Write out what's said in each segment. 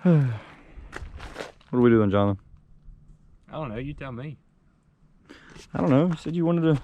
What are we doing, Jonathan? I don't know, you tell me. I don't know. You said you wanted to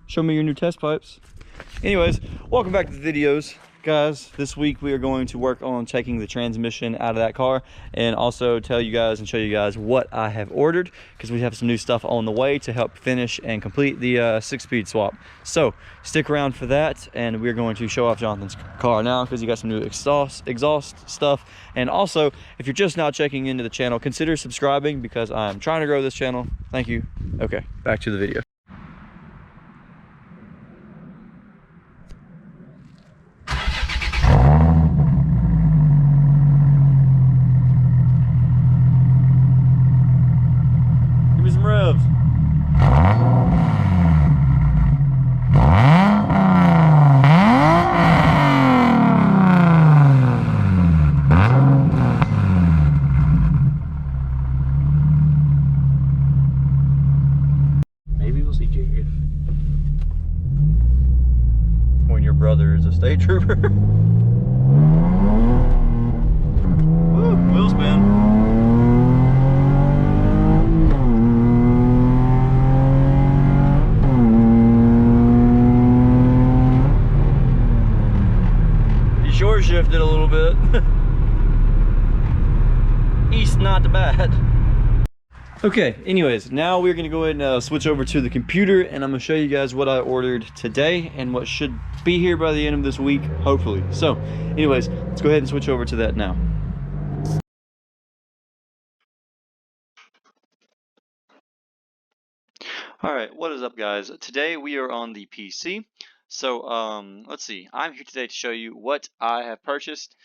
show me your new test pipes. Anyways, welcome back to the videos. Guys, this week we are going to work on taking the transmission out of that car and also tell you guys and show you guys what I have ordered, because we have some new stuff on the way to help finish and complete the 6-speed swap. So stick around for that, and we're going to show off Jonathan's car now because he got some new exhaust stuff. And also, if you're just now checking into the channel, consider subscribing because I'm trying to grow this channel. Thank you. Okay, back to the video. Give me some revs. Maybe we'll see Jared. When your brother is a state trooper. Woo, wheel spin. Short shifted a little bit. East not bad. Okay, anyways, now we're gonna go ahead and switch over to the computer, and I'm gonna show you guys what I ordered today and what should be here by the end of this week, hopefully. So anyways, let's go ahead and switch over to that now. All right, what is up, guys? Today we are on the PC. So let's see, I'm here today to show you what I have purchased.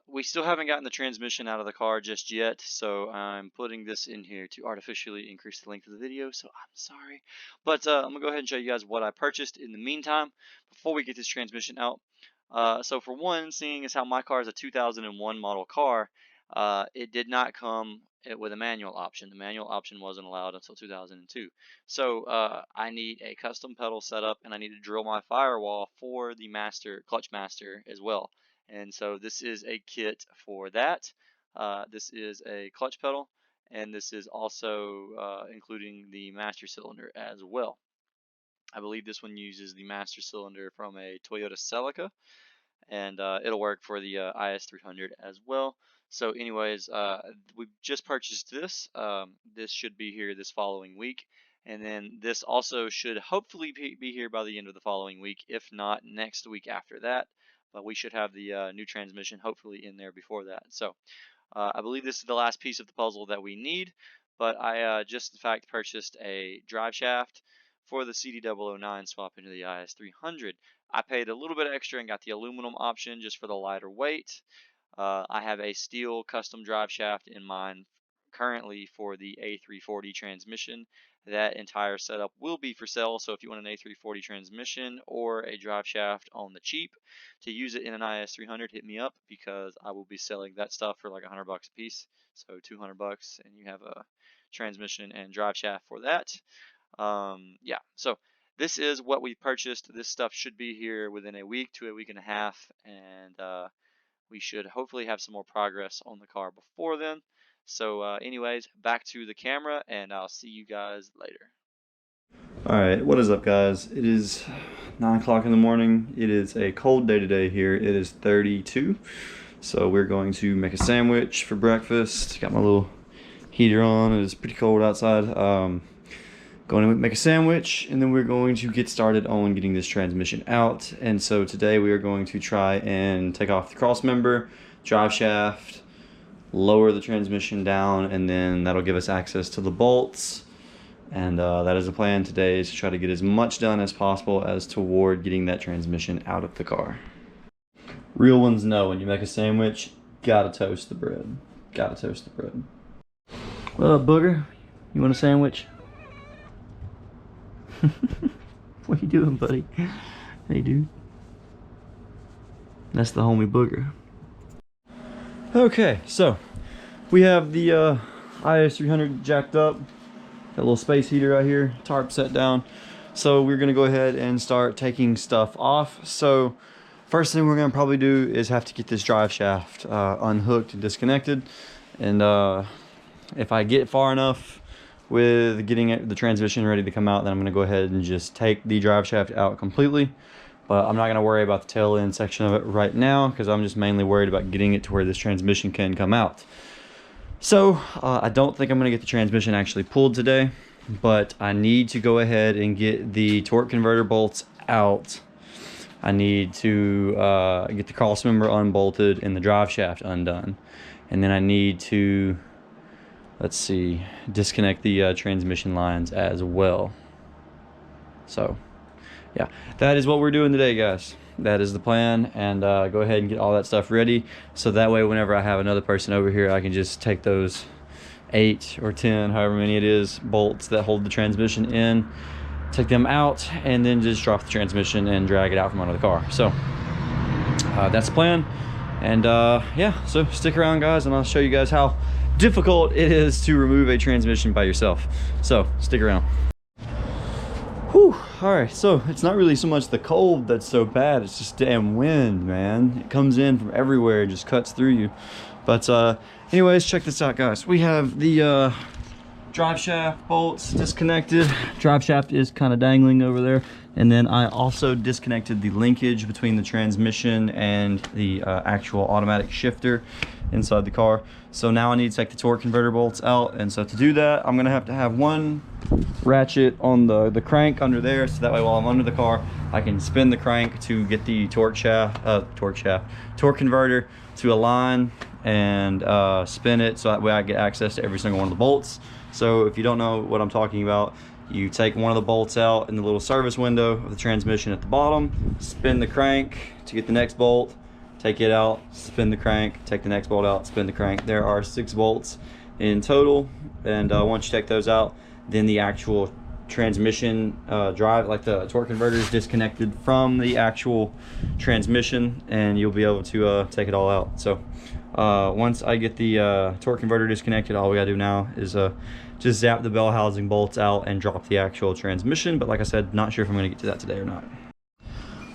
We still haven't gotten the transmission out of the car just yet, so I'm putting this in here to artificially increase the length of the video, so I'm sorry. But I'm gonna go ahead and show you guys what I purchased in the meantime before we get this transmission out. So for one, seeing as how my car is a 2001 model car, it did not come with a manual option. The manual option wasn't allowed until 2002. So I need a custom pedal setup, and I need to drill my firewall for the clutch master as well. And so this is a kit for that. This is a clutch pedal, and this is also including the master cylinder as well. I believe this one uses the master cylinder from a Toyota Celica, and it'll work for the IS300 as well. So anyways, we've just purchased this. This should be here this following week, and then this also should hopefully be here by the end of the following week, if not next week after that. But we should have the new transmission hopefully in there before that. So I believe this is the last piece of the puzzle that we need, but I just in fact purchased a drive shaft for the CD009 swap into the IS300. I paid a little bit extra and got the aluminum option just for the lighter weight. I have a steel custom drive shaft in mind currently for the A340 transmission. That entire setup will be for sale, so if you want an A340 transmission or a drive shaft on the cheap to use it in an IS300, hit me up, because I will be selling that stuff for like $100 a piece, so $200, and you have a transmission and drive shaft for that. Yeah, so this is what we purchased. This stuff should be here within a week to a week and a half, and we should hopefully have some more progress on the car before then. So anyways, back to the camera, and I'll see you guys later. Alright, what is up, guys? It is 9 o'clock in the morning. It is a cold day today here. It is 32. So we're going to make a sandwich for breakfast. Got my little heater on. It is pretty cold outside. Going to make a sandwich, and then we're going to get started on getting this transmission out. And so today we are going to try and take off the cross member, drive shaft, lower the transmission down, and then that'll give us access to the bolts. And that is the plan today, is to try to get as much done as possible as toward getting that transmission out of the car. Real ones know when you make a sandwich, gotta toast the bread. Gotta toast the bread. What up, booger? You want a sandwich? What you doing, buddy? Hey, dude. That's the homie booger. Okay, so we have the IS300 jacked up. Got a little space heater right here, tarp set down. So we're gonna go ahead and start taking stuff off. So first thing we're gonna probably do is have to get this drive shaft unhooked and disconnected. And if I get far enough with getting the transmission ready to come out, then I'm gonna go ahead and just take the drive shaft out completely. But I'm not gonna worry about the tail end section of it right now, because I'm just mainly worried about getting it to where this transmission can come out. So I don't think I'm gonna get the transmission actually pulled today, but I need to go ahead and get the torque converter bolts out. I need to get the cross member unbolted and the drive shaft undone. And then I need to, let's see, disconnect the transmission lines as well. So yeah, that is what we're doing today, guys. That is the plan. And go ahead and get all that stuff ready, so that way whenever I have another person over here, I can just take those 8 or 10, however many it is, bolts that hold the transmission in, take them out, and then just drop the transmission and drag it out from under the car. So that's the plan. And yeah, so stick around, guys, and I'll show you guys how difficult it is to remove a transmission by yourself. So stick around. Whew. All right, so it's not really so much the cold that's so bad, it's just damn wind, man. It comes in from everywhere and just cuts through you. But anyways, check this out, guys. We have the drive shaft bolts disconnected. Drive shaft is kind of dangling over there. And then I also disconnected the linkage between the transmission and the actual automatic shifter inside the car. So now I need to take the torque converter bolts out. And so to do that, I'm gonna have to have one ratchet on the crank under there, so that way while I'm under the car, I can spin the crank to get the torque converter to align and spin it, so that way I get access to every single one of the bolts. So if you don't know what I'm talking about, you take one of the bolts out in the little service window of the transmission at the bottom, spin the crank to get the next bolt, take it out, spin the crank, take the next bolt out, spin the crank. There are 6 bolts in total, and once you take those out, then the actual transmission drive, like the torque converter, is disconnected from the actual transmission, and you'll be able to take it all out. So once I get the torque converter disconnected, all we gotta do now is just zap the bell housing bolts out and drop the actual transmission. But like I said, not sure if I'm gonna get to that today or not.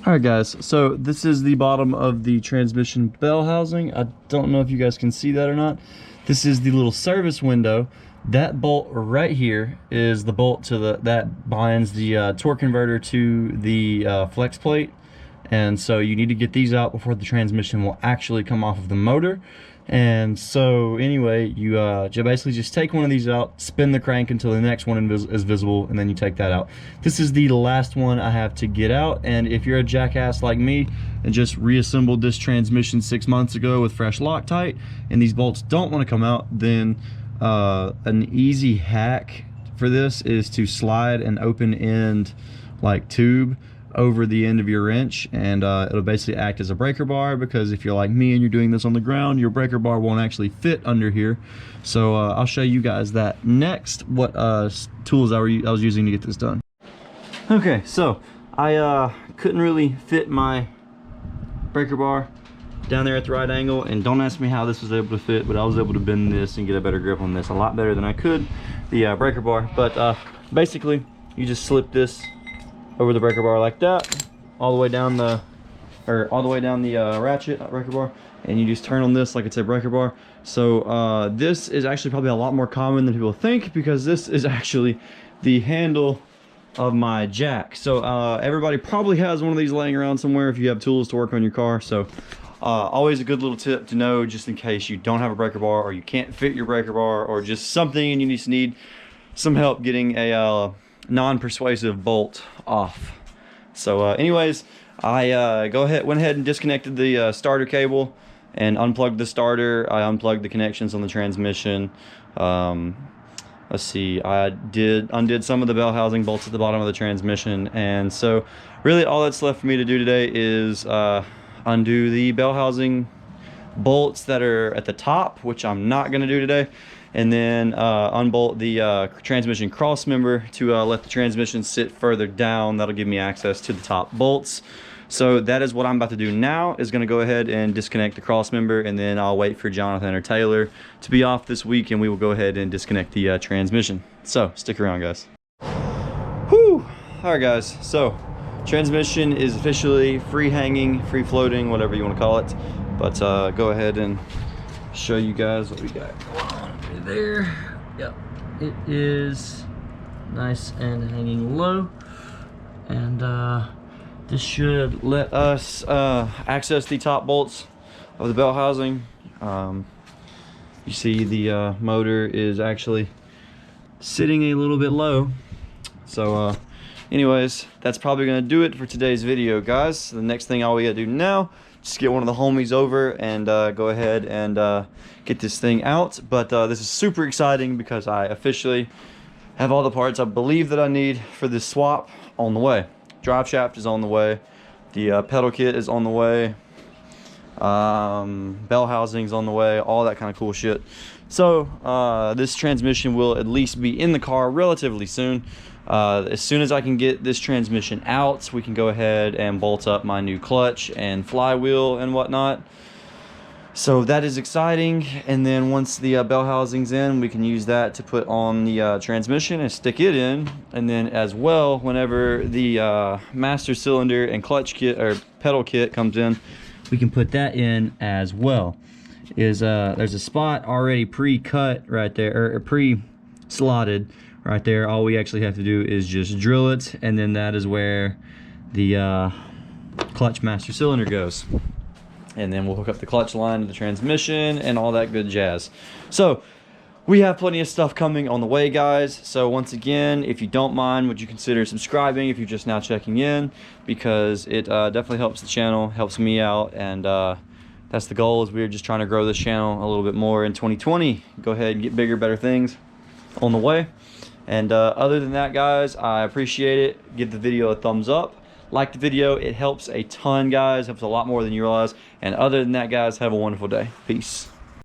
All right, guys, so this is the bottom of the transmission bell housing. I don't know if you guys can see that or not. This is the little service window. That bolt right here is the bolt to that binds the torque converter to the flex plate. And so you need to get these out before the transmission will actually come off of the motor. And so anyway, you basically just take one of these out, spin the crank until the next one is visible, and then you take that out. This is the last one I have to get out. And if you're a jackass like me and just reassembled this transmission 6 months ago with fresh Loctite, and these bolts don't want to come out, then an easy hack for this is to slide an open end like tube over the end of your wrench, and it'll basically act as a breaker bar, because if you're like me and you're doing this on the ground, your breaker bar won't actually fit under here. So I'll show you guys that next, what tools I was using to get this done. Okay, so I couldn't really fit my breaker bar down there at the right angle, and don't ask me how this was able to fit, but I was able to bend this and get a better grip on this, a lot better than I could the breaker bar. But basically you just slip this over the breaker bar like that, all the way down the ratchet, not breaker bar, and you just turn on this like it's a breaker bar. So this is actually probably a lot more common than people think, because this is actually the handle of my jack. So everybody probably has one of these laying around somewhere if you have tools to work on your car. So always a good little tip to know, just in case you don't have a breaker bar, or you can't fit your breaker bar, or just something and you just need some help getting a non-persuasive bolt off. So anyways, I went ahead and disconnected the starter cable and unplugged the starter. I unplugged the connections on the transmission. Let's see, I undid some of the bell housing bolts at the bottom of the transmission, and so really all that's left for me to do today is undo the bell housing bolts that are at the top, which I'm not going to do today, and then unbolt the transmission cross member to let the transmission sit further down. That'll give me access to the top bolts. So that is what I'm about to do now, is going to go ahead and disconnect the cross member, and then I'll wait for Jonathan or Taylor to be off this week, and we will go ahead and disconnect the transmission. So stick around, guys. Whew. All right, guys, so Transmission is officially free hanging, free floating, whatever you want to call it. But go ahead and show you guys what we got right there. Yep, it is nice and hanging low, and this should let us access the top bolts of the bell housing. You see the motor is actually sitting a little bit low. So anyways, that's probably gonna do it for today's video, guys. The next thing all we gotta do now, just get one of the homies over and go ahead and get this thing out. But this is super exciting because I officially have all the parts I believe that I need for this swap on the way. Drive shaft is on the way, the pedal kit is on the way, bell housing's on the way, all that kind of cool shit. So this transmission will at least be in the car relatively soon. As soon as I can get this transmission out, we can go ahead and bolt up my new clutch and flywheel and whatnot. So that is exciting. And then once the bell housing's in, we can use that to put on the transmission and stick it in. And then as well, whenever the master cylinder and clutch kit or pedal kit comes in, we can put that in as well. There's a spot already pre-cut right there, or pre-slotted right there. All we actually have to do is just drill it, and then that is where the clutch master cylinder goes. And then we'll hook up the clutch line to the transmission and all that good jazz. So we have plenty of stuff coming on the way, guys. So once again, if you don't mind, would you consider subscribing if you're just now checking in, because it definitely helps the channel, helps me out, and that's the goal. Is we're just trying to grow this channel a little bit more in 2020. Go ahead and get bigger, better things on the way. And other than that, guys, I appreciate it. Give the video a thumbs up. Like the video. It helps a ton, guys. Helps a lot more than you realize. And other than that, guys, have a wonderful day. Peace.